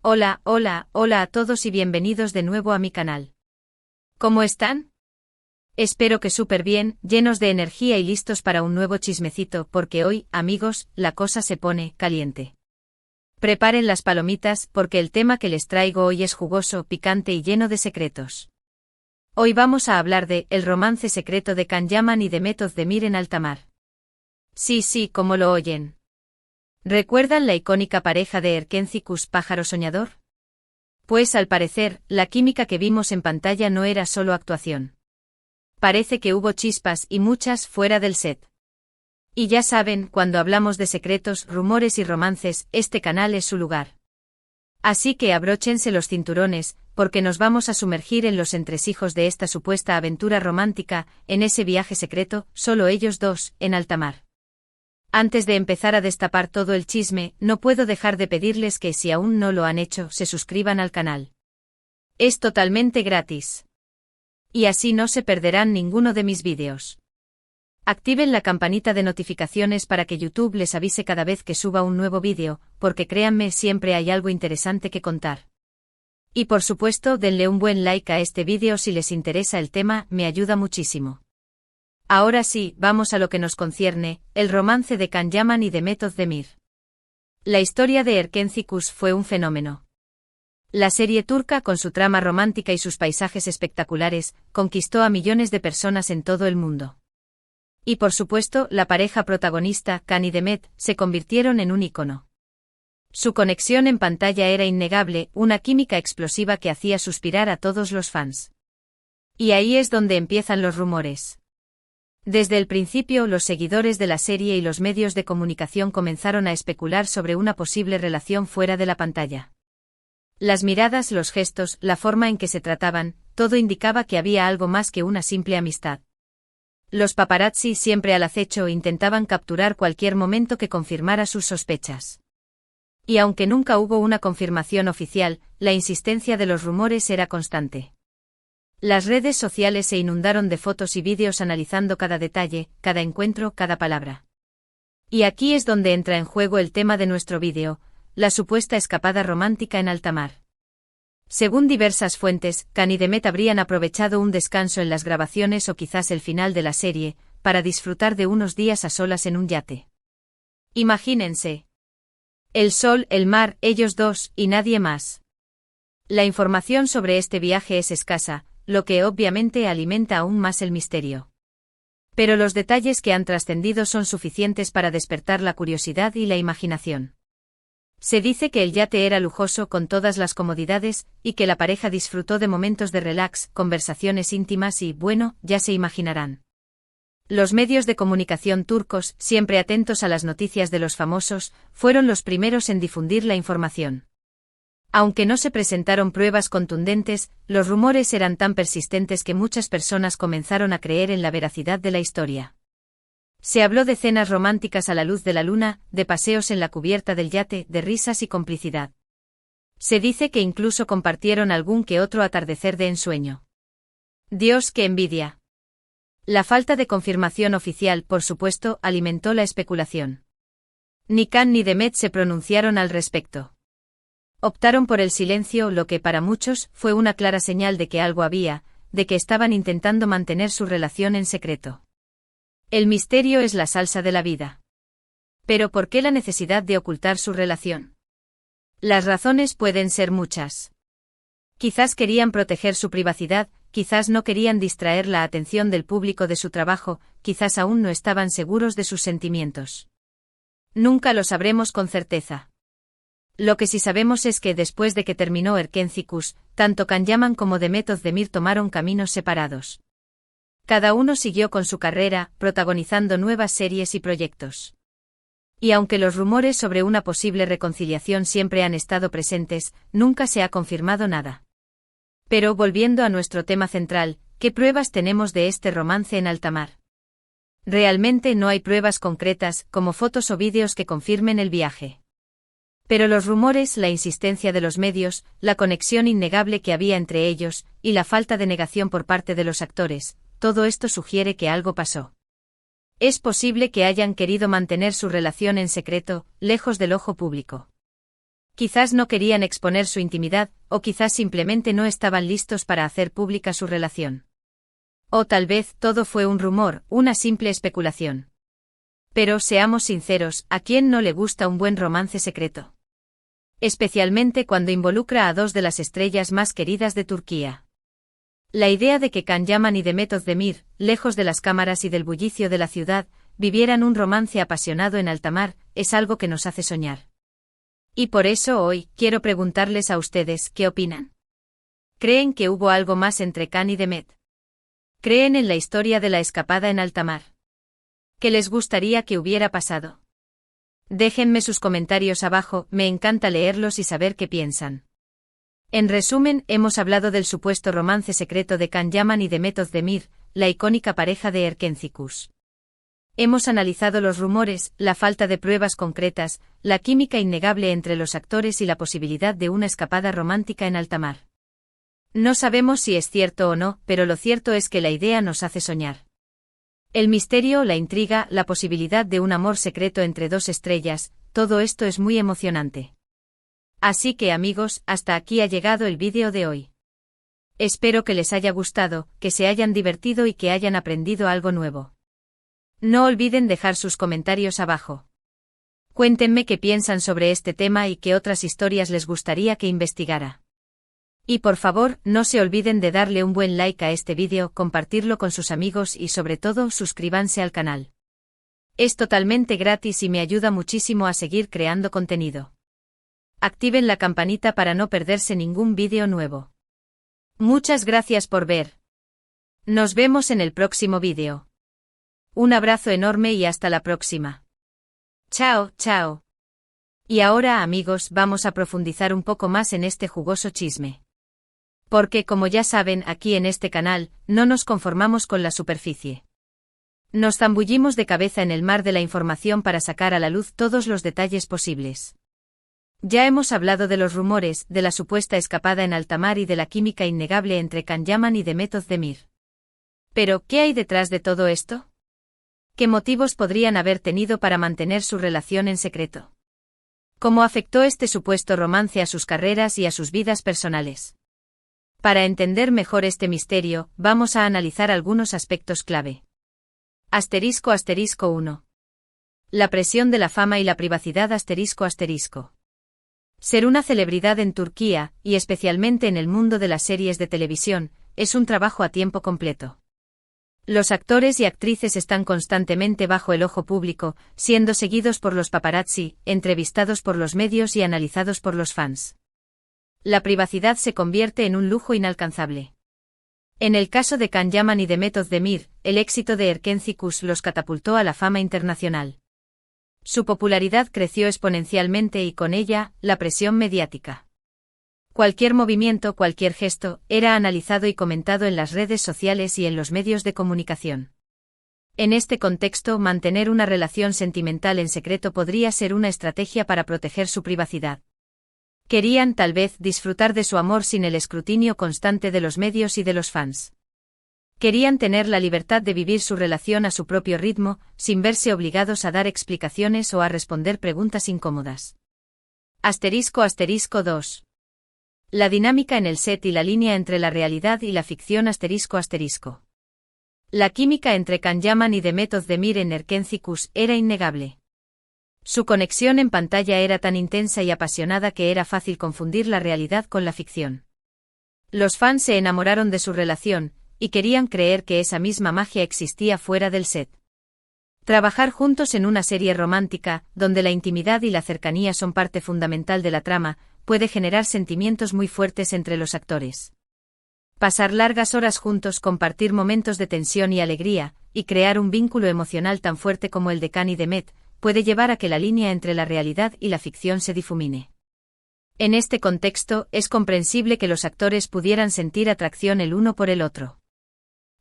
Hola, hola, hola a todos y bienvenidos de nuevo a mi canal. ¿Cómo están? Espero que súper bien, llenos de energía y listos para un nuevo chismecito, porque hoy, amigos, la cosa se pone caliente. Preparen las palomitas, porque el tema que les traigo hoy es jugoso, picante y lleno de secretos. Hoy vamos a hablar de el romance secreto de Can Yaman y Demet Özdemir en alta mar. Sí, como lo oyen. ¿Recuerdan la icónica pareja de Erkenci pájaro soñador? Pues al parecer, la química que vimos en pantalla no era solo actuación. Parece que hubo chispas y muchas fuera del set. Y ya saben, cuando hablamos de secretos, rumores y romances, este canal es su lugar. Así que abróchense los cinturones, porque nos vamos a sumergir en los entresijos de esta supuesta aventura romántica, en ese viaje secreto, solo ellos dos, en alta mar. Antes de empezar a destapar todo el chisme, no puedo dejar de pedirles que si aún no lo han hecho, se suscriban al canal. Es totalmente gratis. Y así no se perderán ninguno de mis vídeos. Activen la campanita de notificaciones para que YouTube les avise cada vez que suba un nuevo vídeo, porque créanme, siempre hay algo interesante que contar. Y por supuesto, denle un buen like a este vídeo si les interesa el tema, me ayuda muchísimo. Ahora sí, vamos a lo que nos concierne, el romance de Can Yaman y Demet Özdemir. La historia de Erkenci fue un fenómeno. La serie turca, con su trama romántica y sus paisajes espectaculares, conquistó a millones de personas en todo el mundo. Y por supuesto, la pareja protagonista, Can y Demet, se convirtieron en un ícono. Su conexión en pantalla era innegable, una química explosiva que hacía suspirar a todos los fans. Y ahí es donde empiezan los rumores. Desde el principio, los seguidores de la serie y los medios de comunicación comenzaron a especular sobre una posible relación fuera de la pantalla. Las miradas, los gestos, la forma en que se trataban, todo indicaba que había algo más que una simple amistad. Los paparazzi, siempre al acecho, intentaban capturar cualquier momento que confirmara sus sospechas. Y aunque nunca hubo una confirmación oficial, la insistencia de los rumores era constante. Las redes sociales se inundaron de fotos y vídeos analizando cada detalle, cada encuentro, cada palabra. Y aquí es donde entra en juego el tema de nuestro vídeo, la supuesta escapada romántica en alta mar. Según diversas fuentes, Can y Demet habrían aprovechado un descanso en las grabaciones o quizás el final de la serie, para disfrutar de unos días a solas en un yate. Imagínense. El sol, el mar, ellos dos, y nadie más. La información sobre este viaje es escasa, lo que obviamente alimenta aún más el misterio. Pero los detalles que han trascendido son suficientes para despertar la curiosidad y la imaginación. Se dice que el yate era lujoso con todas las comodidades, y que la pareja disfrutó de momentos de relax, conversaciones íntimas y, bueno, ya se imaginarán. Los medios de comunicación turcos, siempre atentos a las noticias de los famosos, fueron los primeros en difundir la información. Aunque no se presentaron pruebas contundentes, los rumores eran tan persistentes que muchas personas comenzaron a creer en la veracidad de la historia. Se habló de cenas románticas a la luz de la luna, de paseos en la cubierta del yate, de risas y complicidad. Se dice que incluso compartieron algún que otro atardecer de ensueño. Dios, qué envidia. La falta de confirmación oficial, por supuesto, alimentó la especulación. Ni Can ni Demet se pronunciaron al respecto. Optaron por el silencio, lo que para muchos fue una clara señal de que algo había, de que estaban intentando mantener su relación en secreto. El misterio es la salsa de la vida. ¿Pero por qué la necesidad de ocultar su relación? Las razones pueden ser muchas. Quizás querían proteger su privacidad, quizás no querían distraer la atención del público de su trabajo, quizás aún no estaban seguros de sus sentimientos. Nunca lo sabremos con certeza. Lo que sí sabemos es que después de que terminó Erkenci, tanto Can Yaman como Demet Özdemir tomaron caminos separados. Cada uno siguió con su carrera, protagonizando nuevas series y proyectos. Y aunque los rumores sobre una posible reconciliación siempre han estado presentes, nunca se ha confirmado nada. Pero volviendo a nuestro tema central, ¿qué pruebas tenemos de este romance en alta mar? Realmente no hay pruebas concretas, como fotos o vídeos que confirmen el viaje. Pero los rumores, la insistencia de los medios, la conexión innegable que había entre ellos, y la falta de negación por parte de los actores, todo esto sugiere que algo pasó. Es posible que hayan querido mantener su relación en secreto, lejos del ojo público. Quizás no querían exponer su intimidad, o quizás simplemente no estaban listos para hacer pública su relación. O tal vez todo fue un rumor, una simple especulación. Pero seamos sinceros, ¿a quién no le gusta un buen romance secreto? Especialmente cuando involucra a dos de las estrellas más queridas de Turquía. La idea de que Can Yaman y Demet Özdemir, lejos de las cámaras y del bullicio de la ciudad, vivieran un romance apasionado en alta mar, es algo que nos hace soñar. Y por eso hoy, quiero preguntarles a ustedes, ¿qué opinan? ¿Creen que hubo algo más entre Can y Demet? ¿Creen en la historia de la escapada en alta mar? ¿Qué les gustaría que hubiera pasado? Déjenme sus comentarios abajo, me encanta leerlos y saber qué piensan. En resumen, hemos hablado del supuesto romance secreto de Can Yaman y Demet Özdemir, la icónica pareja de Erkencikus. Hemos analizado los rumores, la falta de pruebas concretas, la química innegable entre los actores y la posibilidad de una escapada romántica en alta mar. No sabemos si es cierto o no, pero lo cierto es que la idea nos hace soñar. El misterio, la intriga, la posibilidad de un amor secreto entre dos estrellas, todo esto es muy emocionante. Así que amigos, hasta aquí ha llegado el vídeo de hoy. Espero que les haya gustado, que se hayan divertido y que hayan aprendido algo nuevo. No olviden dejar sus comentarios abajo. Cuéntenme qué piensan sobre este tema y qué otras historias les gustaría que investigara. Y por favor, no se olviden de darle un buen like a este vídeo, compartirlo con sus amigos y sobre todo, suscríbanse al canal. Es totalmente gratis y me ayuda muchísimo a seguir creando contenido. Activen la campanita para no perderse ningún vídeo nuevo. Muchas gracias por ver. Nos vemos en el próximo vídeo. Un abrazo enorme y hasta la próxima. Chao, chao. Y ahora amigos, vamos a profundizar un poco más en este jugoso chisme. Porque como ya saben, aquí en este canal, no nos conformamos con la superficie. Nos zambullimos de cabeza en el mar de la información para sacar a la luz todos los detalles posibles. Ya hemos hablado de los rumores, de la supuesta escapada en alta mar y de la química innegable entre Can Yaman y Demet Özdemir. Pero, ¿qué hay detrás de todo esto? ¿Qué motivos podrían haber tenido para mantener su relación en secreto? ¿Cómo afectó este supuesto romance a sus carreras y a sus vidas personales? Para entender mejor este misterio, vamos a analizar algunos aspectos clave. Asterisco 1. La presión de la fama y la privacidad asterisco. Ser una celebridad en Turquía, y especialmente en el mundo de las series de televisión, es un trabajo a tiempo completo. Los actores y actrices están constantemente bajo el ojo público, siendo seguidos por los paparazzi, entrevistados por los medios y analizados por los fans. La privacidad se convierte en un lujo inalcanzable. En el caso de Can Yaman y Demet Özdemir, el éxito de Erkencikus los catapultó a la fama internacional. Su popularidad creció exponencialmente y con ella, la presión mediática. Cualquier movimiento, cualquier gesto, era analizado y comentado en las redes sociales y en los medios de comunicación. En este contexto, mantener una relación sentimental en secreto podría ser una estrategia para proteger su privacidad. Querían, tal vez, disfrutar de su amor sin el escrutinio constante de los medios y de los fans. Querían tener la libertad de vivir su relación a su propio ritmo, sin verse obligados a dar explicaciones o a responder preguntas incómodas. Asterisco 2. La dinámica en el set y la línea entre la realidad y la ficción asterisco. La química entre Can Yaman y Demet Özdemir en Erkencikus era innegable. Su conexión en pantalla era tan intensa y apasionada que era fácil confundir la realidad con la ficción. Los fans se enamoraron de su relación, y querían creer que esa misma magia existía fuera del set. Trabajar juntos en una serie romántica, donde la intimidad y la cercanía son parte fundamental de la trama, puede generar sentimientos muy fuertes entre los actores. Pasar largas horas juntos, compartir momentos de tensión y alegría, y crear un vínculo emocional tan fuerte como el de Can y Demet, puede llevar a que la línea entre la realidad y la ficción se difumine. En este contexto, es comprensible que los actores pudieran sentir atracción el uno por el otro.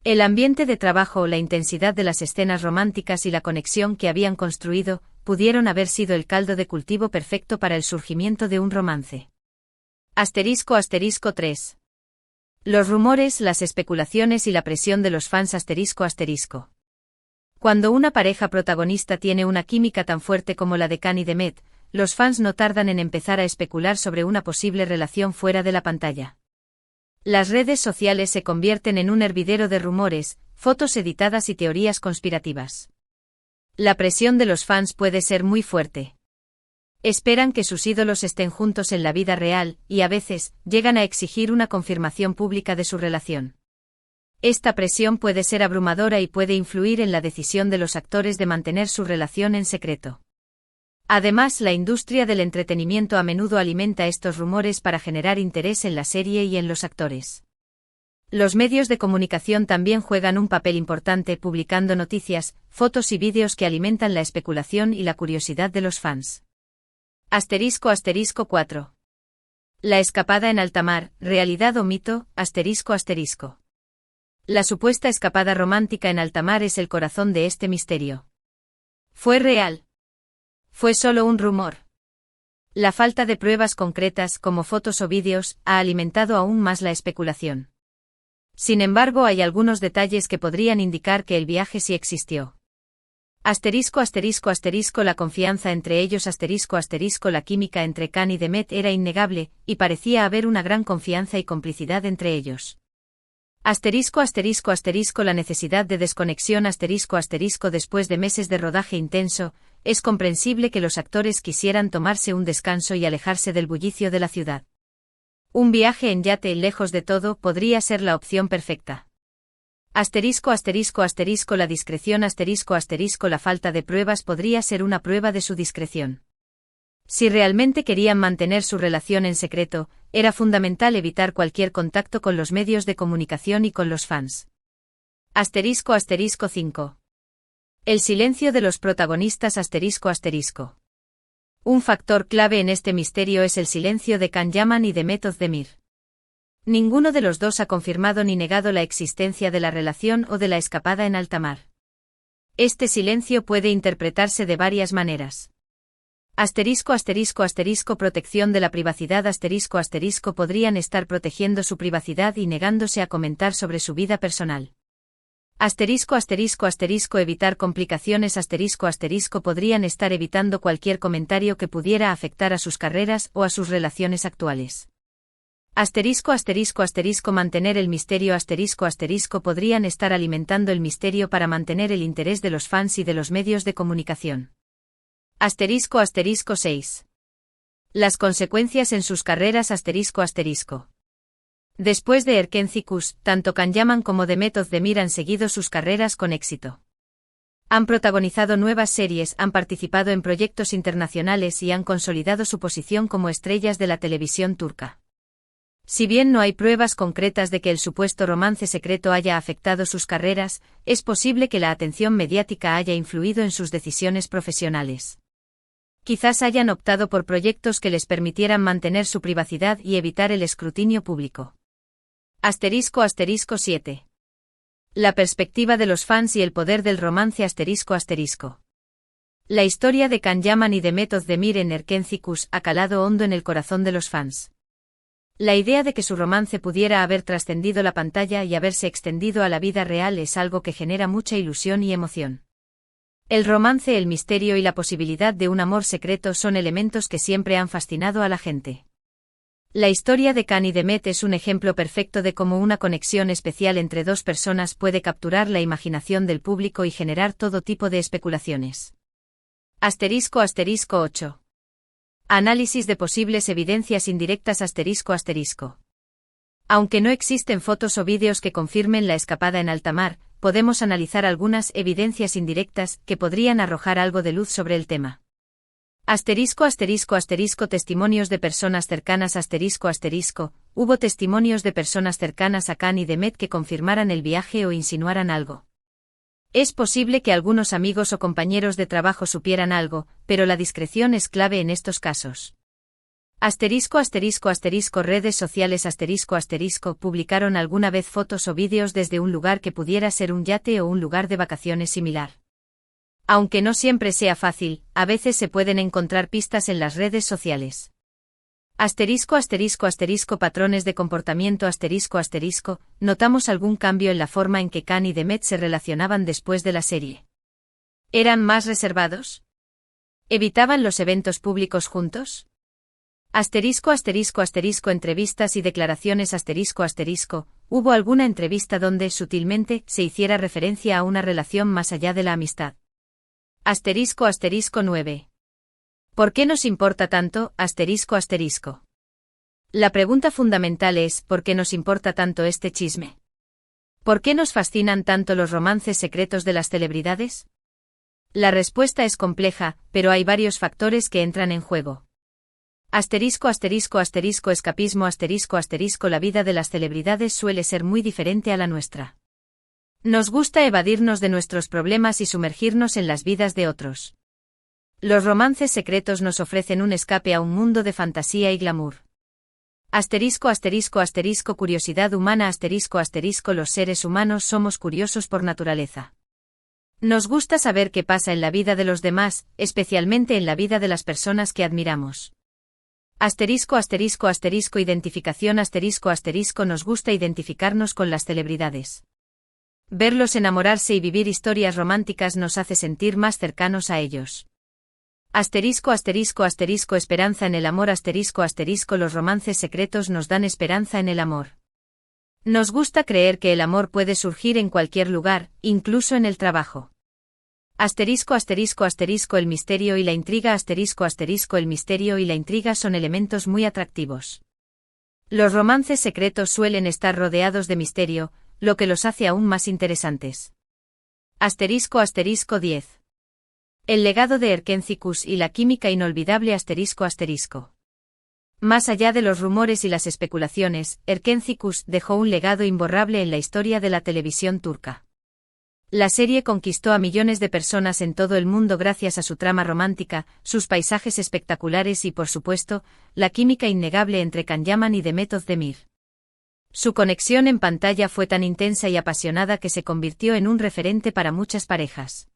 El ambiente de trabajo, la intensidad de las escenas románticas y la conexión que habían construido, pudieron haber sido el caldo de cultivo perfecto para el surgimiento de un romance. Asterisco 3. Los rumores, las especulaciones y la presión de los fans asterisco. Cuando una pareja protagonista tiene una química tan fuerte como la de Can y Demet, los fans no tardan en empezar a especular sobre una posible relación fuera de la pantalla. Las redes sociales se convierten en un hervidero de rumores, fotos editadas y teorías conspirativas. La presión de los fans puede ser muy fuerte. Esperan que sus ídolos estén juntos en la vida real, y a veces, llegan a exigir una confirmación pública de su relación. Esta presión puede ser abrumadora y puede influir en la decisión de los actores de mantener su relación en secreto. Además, la industria del entretenimiento a menudo alimenta estos rumores para generar interés en la serie y en los actores. Los medios de comunicación también juegan un papel importante publicando noticias, fotos y vídeos que alimentan la especulación y la curiosidad de los fans. **4. La escapada en alta mar, realidad o mito, **. La supuesta escapada romántica en alta mar es el corazón de este misterio. ¿Fue real? ¿Fue solo un rumor? La falta de pruebas concretas, como fotos o vídeos, ha alimentado aún más la especulación. Sin embargo, hay algunos detalles que podrían indicar que el viaje sí existió. La confianza entre ellos la química entre Khan y Demet era innegable, y parecía haber una gran confianza y complicidad entre ellos. La necesidad de desconexión después de meses de rodaje intenso, es comprensible que los actores quisieran tomarse un descanso y alejarse del bullicio de la ciudad. Un viaje en yate lejos de todo podría ser la opción perfecta. La discreción la falta de pruebas podría ser una prueba de su discreción. Si realmente querían mantener su relación en secreto, era fundamental evitar cualquier contacto con los medios de comunicación y con los fans. *5. El silencio de los protagonistas *. Un factor clave en este misterio es el silencio de Can Yaman y de Demet Özdemir. Ninguno de los dos ha confirmado ni negado la existencia de la relación o de la escapada en alta mar. Este silencio puede interpretarse de varias maneras. Protección de la privacidad podrían estar protegiendo su privacidad y negándose a comentar sobre su vida personal. Evitar complicaciones podrían estar evitando cualquier comentario que pudiera afectar a sus carreras o a sus relaciones actuales. Mantener el misterio podrían estar alimentando el misterio para mantener el interés de los fans y de los medios de comunicación. *6. Las consecuencias en sus carreras Después de Erkenci-Kuş, tanto Can Yaman como Demet Özdemir han seguido sus carreras con éxito. Han protagonizado nuevas series, han participado en proyectos internacionales y han consolidado su posición como estrellas de la televisión turca. Si bien no hay pruebas concretas de que el supuesto romance secreto haya afectado sus carreras, es posible que la atención mediática haya influido en sus decisiones profesionales. Quizás hayan optado por proyectos que les permitieran mantener su privacidad y evitar el escrutinio público. *7. La perspectiva de los fans y el poder del romance *. La historia de Can Yaman y Demet Özdemir en Erkenci-Kuş ha calado hondo en el corazón de los fans. La idea de que su romance pudiera haber trascendido la pantalla y haberse extendido a la vida real es algo que genera mucha ilusión y emoción. El romance, el misterio y la posibilidad de un amor secreto son elementos que siempre han fascinado a la gente. La historia de Can y Demet es un ejemplo perfecto de cómo una conexión especial entre dos personas puede capturar la imaginación del público y generar todo tipo de especulaciones. *8. Análisis de posibles evidencias indirectas *. Aunque no existen fotos o vídeos que confirmen la escapada en alta mar, podemos analizar algunas evidencias indirectas que podrían arrojar algo de luz sobre el tema. Testimonios de personas cercanas Hubo testimonios de personas cercanas a Can y Demet que confirmaran el viaje o insinuaran algo. Es posible que algunos amigos o compañeros de trabajo supieran algo, pero la discreción es clave en estos casos. Redes sociales publicaron alguna vez fotos o vídeos desde un lugar que pudiera ser un yate o un lugar de vacaciones similar. Aunque no siempre sea fácil, a veces se pueden encontrar pistas en las redes sociales. Patrones de comportamiento Notamos algún cambio en la forma en que Can y Demet se relacionaban después de la serie. ¿Eran más reservados? ¿Evitaban los eventos públicos juntos? Asterisco asterisco asterisco entrevistas y declaraciones asterisco asterisco, ¿hubo alguna entrevista donde sutilmente se hiciera referencia a una relación más allá de la amistad? Asterisco asterisco 9. ¿Por qué nos importa tanto? Asterisco asterisco. La pregunta fundamental es ¿por qué nos importa tanto este chisme? ¿Por qué nos fascinan tanto los romances secretos de las celebridades? La respuesta es compleja, pero hay varios factores que entran en juego. Asterisco asterisco asterisco escapismo asterisco asterisco la vida de las celebridades suele ser muy diferente a la nuestra. Nos gusta evadirnos de nuestros problemas y sumergirnos en las vidas de otros. Los romances secretos nos ofrecen un escape a un mundo de fantasía y glamour. Asterisco asterisco asterisco curiosidad humana asterisco asterisco los seres humanos somos curiosos por naturaleza. Nos gusta saber qué pasa en la vida de los demás, especialmente en la vida de las personas que admiramos. Asterisco asterisco asterisco identificación asterisco asterisco nos gusta identificarnos con las celebridades. Verlos enamorarse y vivir historias románticas nos hace sentir más cercanos a ellos. Asterisco asterisco asterisco esperanza en el amor asterisco asterisco los romances secretos nos dan esperanza en el amor. Nos gusta creer que el amor puede surgir en cualquier lugar, incluso en el trabajo. Asterisco asterisco asterisco el misterio y la intriga asterisco asterisco el misterio y la intriga son elementos muy atractivos. Los romances secretos suelen estar rodeados de misterio, lo que los hace aún más interesantes. Asterisco asterisco 10. El legado de Erkenci-Kuş y la química inolvidable asterisco asterisco. Más allá de los rumores y las especulaciones, Erkenci-Kuş dejó un legado imborrable en la historia de la televisión turca. La serie conquistó a millones de personas en todo el mundo gracias a su trama romántica, sus paisajes espectaculares y, por supuesto, la química innegable entre Can Yaman y Demet Özdemir. Su conexión en pantalla fue tan intensa y apasionada que se convirtió en un referente para muchas parejas.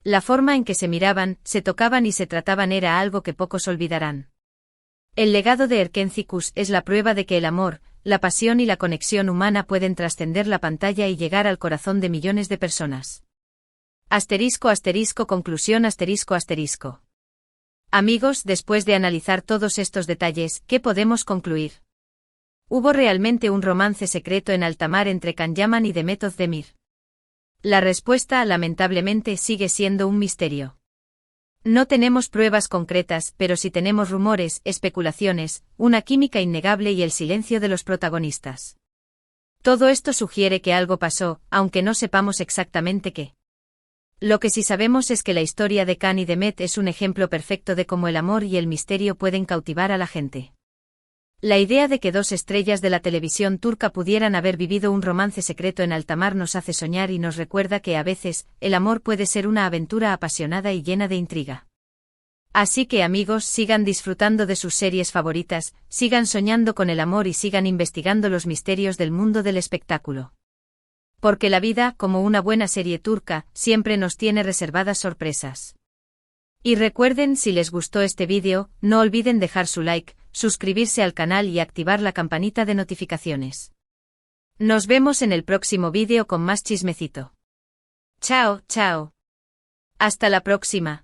La forma en que se miraban, se tocaban y se trataban era algo que pocos olvidarán. El legado de Erkenci-Kuş es la prueba de que el amor, la pasión y la conexión humana pueden trascender la pantalla y llegar al corazón de millones de personas. Asterisco asterisco conclusión asterisco asterisco. Amigos, después de analizar todos estos detalles, ¿qué podemos concluir? ¿Hubo realmente un romance secreto en alta mar entre Can Yaman y Demet Özdemir? La respuesta, lamentablemente, sigue siendo un misterio. No tenemos pruebas concretas, pero sí tenemos rumores, especulaciones, una química innegable y el silencio de los protagonistas. Todo esto sugiere que algo pasó, aunque no sepamos exactamente qué. Lo que sí sabemos es que la historia de Can y Demet es un ejemplo perfecto de cómo el amor y el misterio pueden cautivar a la gente. La idea de que dos estrellas de la televisión turca pudieran haber vivido un romance secreto en alta mar nos hace soñar y nos recuerda que a veces, el amor puede ser una aventura apasionada y llena de intriga. Así que amigos, sigan disfrutando de sus series favoritas, sigan soñando con el amor y sigan investigando los misterios del mundo del espectáculo. Porque la vida, como una buena serie turca, siempre nos tiene reservadas sorpresas. Y recuerden, si les gustó este vídeo, no olviden dejar su like, suscribirse al canal y activar la campanita de notificaciones. Nos vemos en el próximo vídeo con más chismecito. Chao, chao. Hasta la próxima.